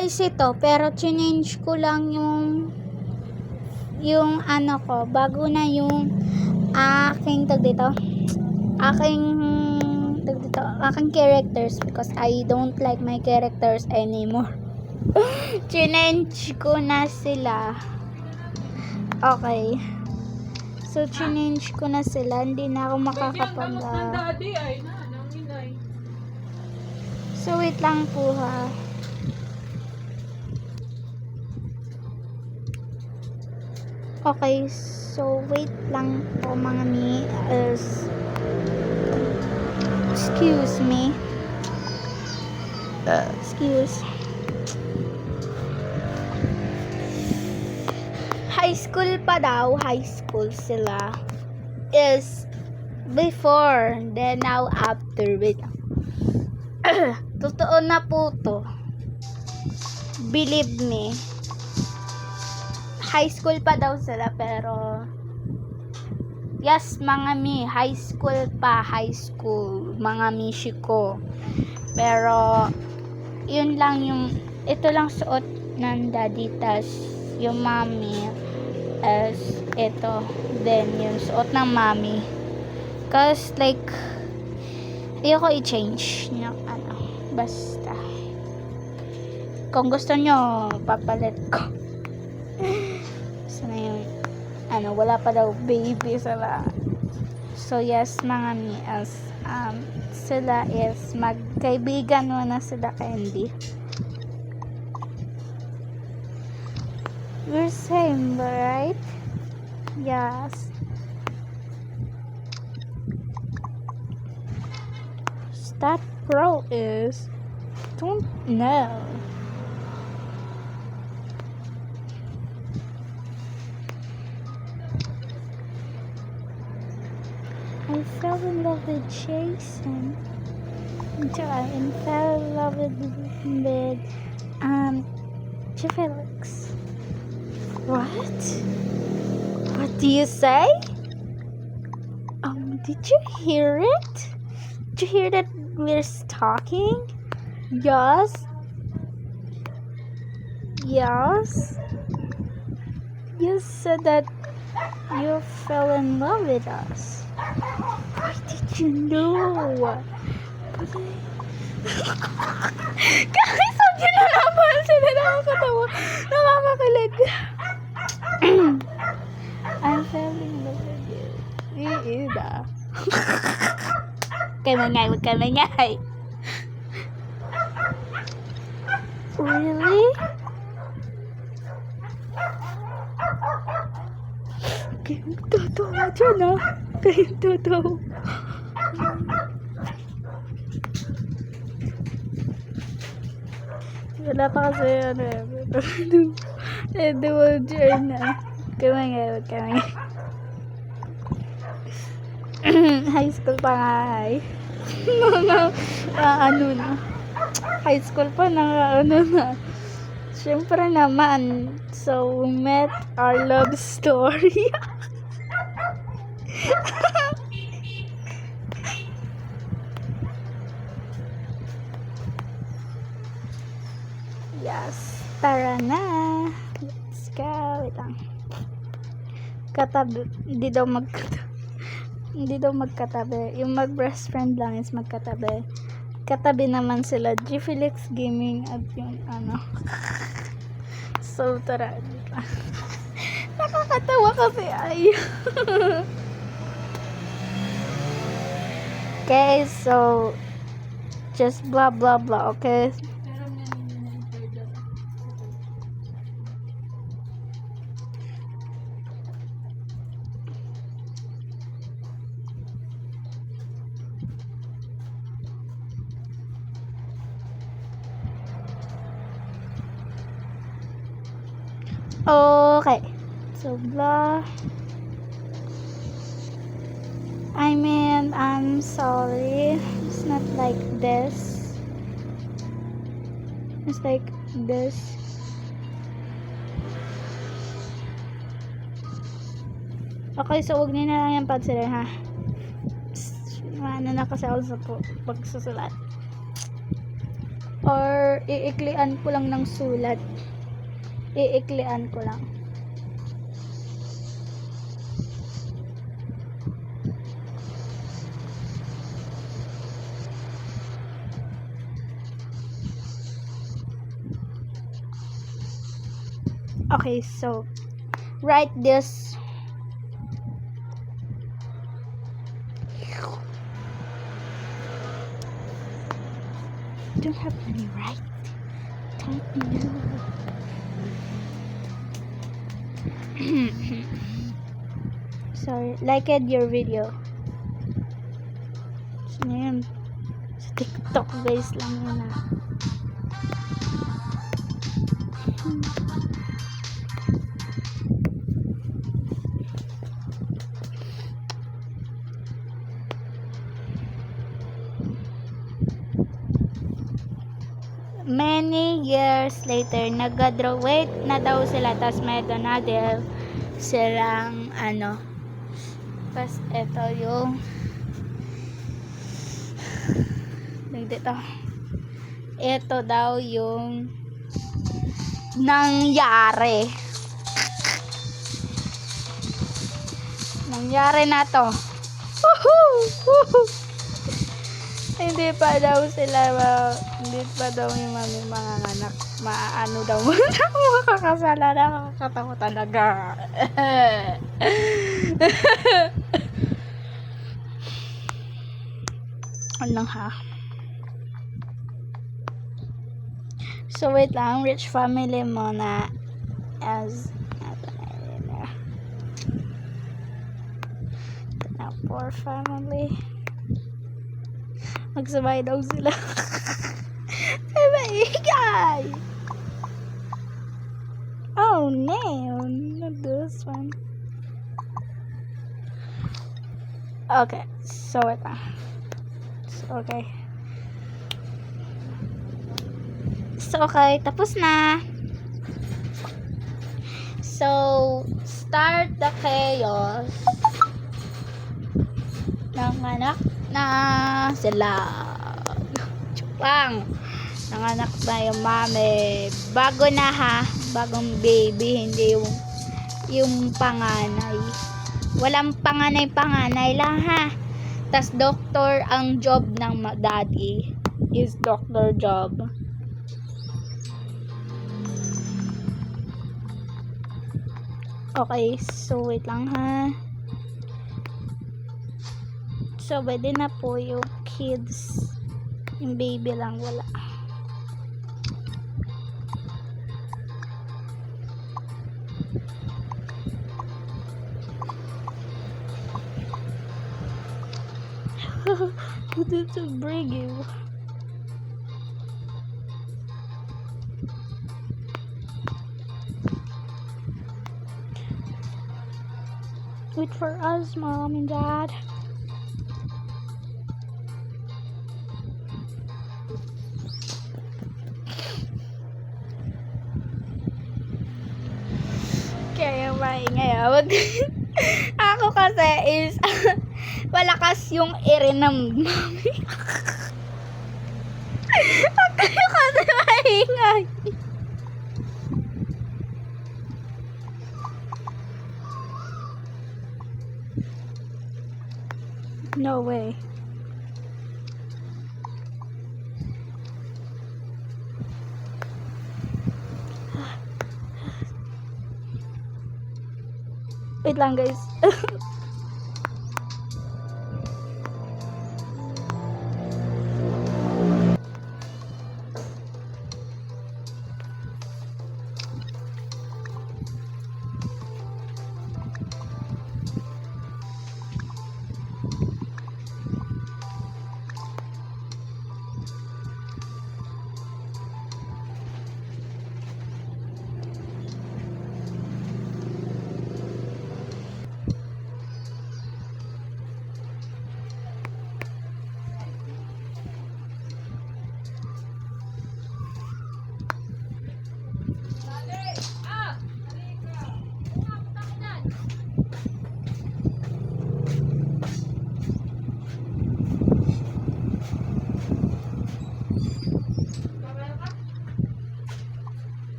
Guys, ito, pero change ko lang yung ano ko, bago na yung aking aking characters, because I don't like my characters anymore. Change ko na sila. Okay. So, change ko na sila. Hindi na ako makakapag So, wait lang po ha. Okay, so wait lang po mga mi. Excuse me. Excuse. High school pa daw. High school sila. Is before. Then now after. Wait. Totoo na po to. Believe me. High school pa daw sila, pero yes, mga mi, high school pa, high school, mga mishi ko. Pero yun lang yung, ito lang suot ng daddy, tas yung mommy as ito, then yung suot ng mommy. Cause like, ayoko i-change yung ano, basta. Kung gusto nyo, papalit ko. Sana yung ano, wala pa daw baby sila. So yes, mga mi, as sila is magkaibigan mo na sila candy. We're same, right? Yes. That pro is, don't know. I fell in love with Jason. And fell in love with Felix. What? What do you say? Did you hear it? Did you hear that we're talking? Yes. Yes. You said that you fell in love with us. Why did you know? Guys, huwag yun na naman sila, nakakatawa, nakakakilig. I'm falling in love with you. Iida. Huwag ka mangay. Really? Kayong totoo dyan ah. Kayong totoo. Wala pa kasi ano eh. Duwag na. Huwag ka mangay. High school pa nga ay. Ano na. High school pa na ano na. Siyempre naman. So, we met our love story. Yes. Tara na. Let's go. Wait lang. Katabi. Hindi daw magkatabi. Yung mag-best friend lang is magkatabi. Katabi naman sila G Felix Gaming at yung ano. So tara. Nakakatawa kasi ay. Okay, so just blah blah blah, okay? Okay, so blah. I mean, I'm sorry. It's not like this. It's like this. Okay, so wag niyo na lang yung pansinin ha. Ano na kasi ako sa pagsusulat. Or iiklian ko lang ng sulat. Iiklian ko lang. Okay, so write this. Don't have any right. Don't know. Sorry, like your video. So, ngayon, sa TikTok base lang yun ah. Many years later, nag-graduate na daw sila, tas may donadel silang ano. Tas ito yung dito. Ito daw yung nangyari. Nangyari na to. Woohoo! Woohoo! Hindi pa daw sila hindi pa daw yung mga anak maano daw makakasala na kakatawa talaga. Ano ha? So wait lang, rich family muna as poor family. Magsabay daw sila. Maingay! Oh no, not this one. Okay, so wait lang. Okay. So, okay, tapos na. So, start the chaos. Nanganak na sila. Chupang. Nanganak na yung mami. Bago na ha. Bagong baby. Hindi yung panganay. Walang panganay lang ha. Tas doctor ang job ng daddy. Is doctor job. Okay, so wait lang ha. So, pwede na po yung kids. Yung baby lang wala. Who did to bring you? Wait for us, Mom and Dad. Kaya maingay ah. Ako kasi is malakas yung ere ng mami. Kayo kasi maingay. No way. Wait lang guys.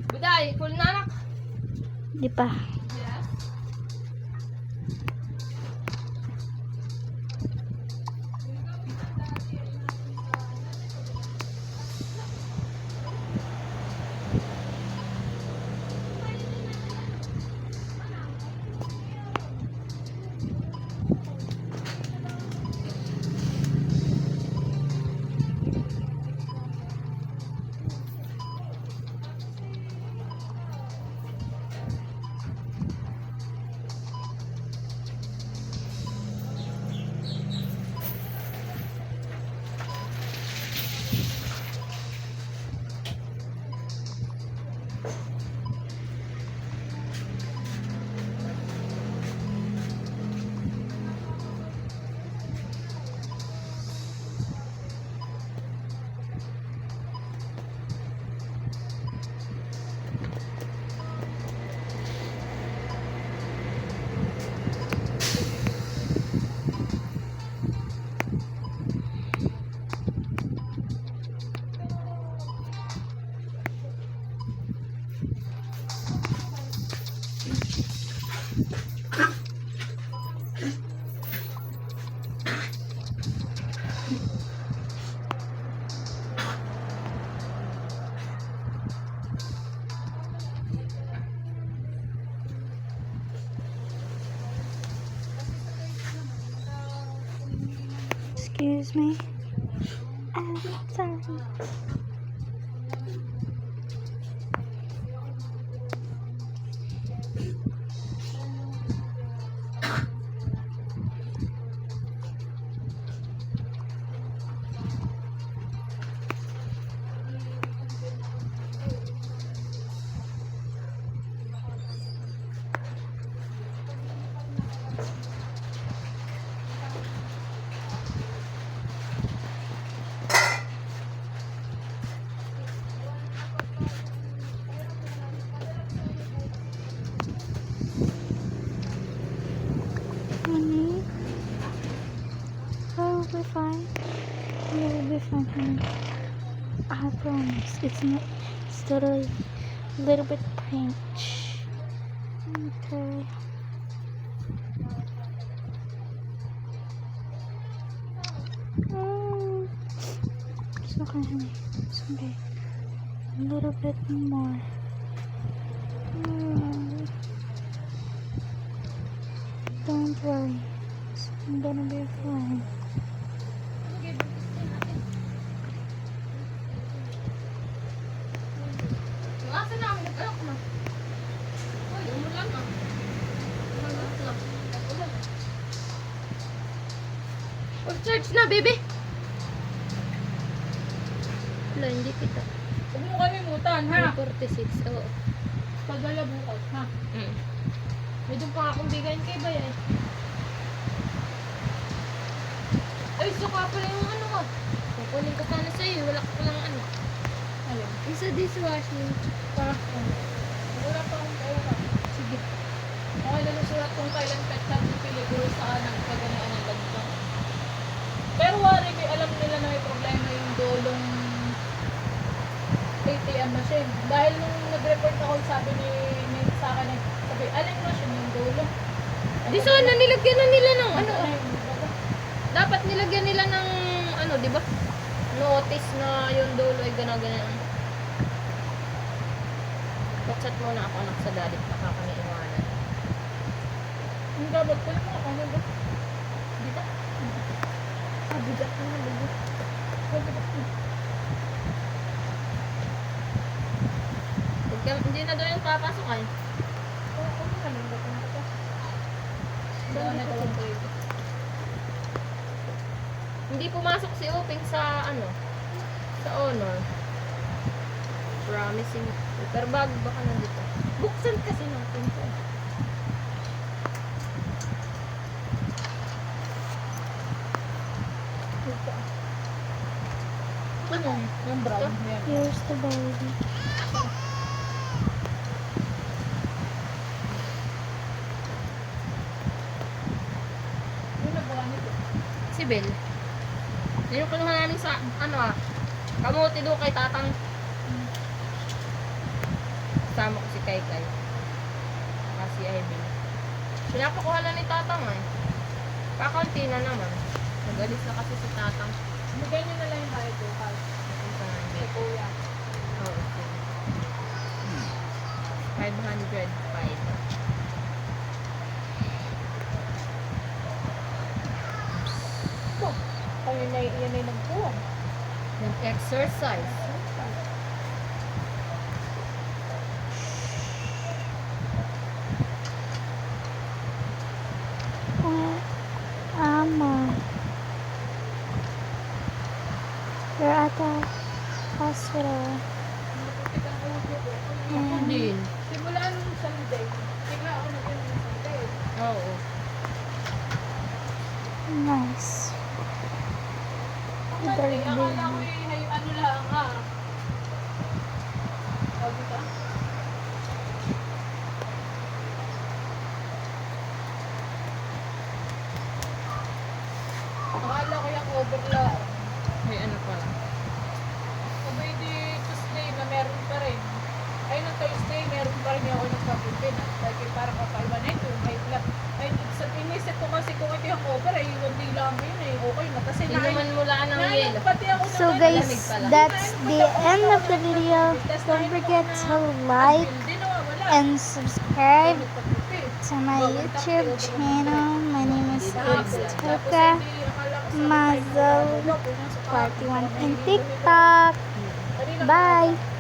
Buday, full na anak. Di pa. Excuse me. I'm sorry. Honey, I will be fine. You will be fine, honey. I promise. It's not. It's totally a little bit pinch. Okay. It's okay, honey. It's okay. A little bit more. Mm. Don't worry. I'm gonna be fine. Asa na, nag-alak na. Uy, umulan na. Or charge na, baby. Wala, hindi kita. Huwag mo kalimutan, ha? 46, oo. Pagala bukas, ha? Mm. May doon pa akong bigayin kay Bay, eh. Ay, suka pala yung ano ko. Kukunin ko sana sa'yo, wala ko palang ano. Alam. Yung sa dishwashing. Wala pa akong pera. Sige. Okay na nasulat kung kailan pet shop ng Pilipuro saan ang pagganaan ng ganito. Pero wari, may alam nila na may problema yung dolong ATM machine. Dahil nung nag-report ako, sabi ni sa akin, sabi, alin machine yung dolo? Di sana nilagyan na nila ng ano. Ay, baga. Dapat nilagyan nila ng ano, di ba? Notice na yung dulo ay gana-ganyan. Chat muna ako anak sa daddy, baka kami iwanan. Ang dapat ko yung ako, ano ba? Dito? Bigat na bigat. Hindi na doon yung papasok ay. Hindi pumasok si Uping sa ano, sa honor. Promising. Pero bago baka nandito. Buksan kasi natin to. Ano? Yung brown. Yan. Here's the baby. Yung nagawa nito. Si Bel. Yan yung kinuha namin sa, ano kamuti doon kay tatang. Kasama ko si Kai Kai. Saka si Ivy. Pinapakuha na ni Tatang eh. Kakaunti na naman. Nag-alis na kasi si Tatang. Bigay nyo na lang yung bayad ko. Napunta na Kay hindi. kuya. Oo. 505. Oh, yan ay nagbuwan. Nag-exercise. Ama. We're at the hospital. Ako din. Simula nung Sunday. Bigla ako nag-inom ng Sunday. Oo. Nice. Monday, akala ko ano lang ha. Sabi ka? Akala ko yung overload. May ano pala. Sabay di Tuesday na meron pa rin. Ay, nung Thursday, meron pa rin ako nagpapintin. Like, parang kakaiba na ito. May flat. Ay, inisip ko kasi kung ito yung over, ay, hindi lang yun eh. Okay na. Kasi Inuman mo lang ng yelo. pati ako So guys, that's the end of the video. Don't forget to like and subscribe to my YouTube channel. My name is Toka Mazel 41 in TikTok. Bye!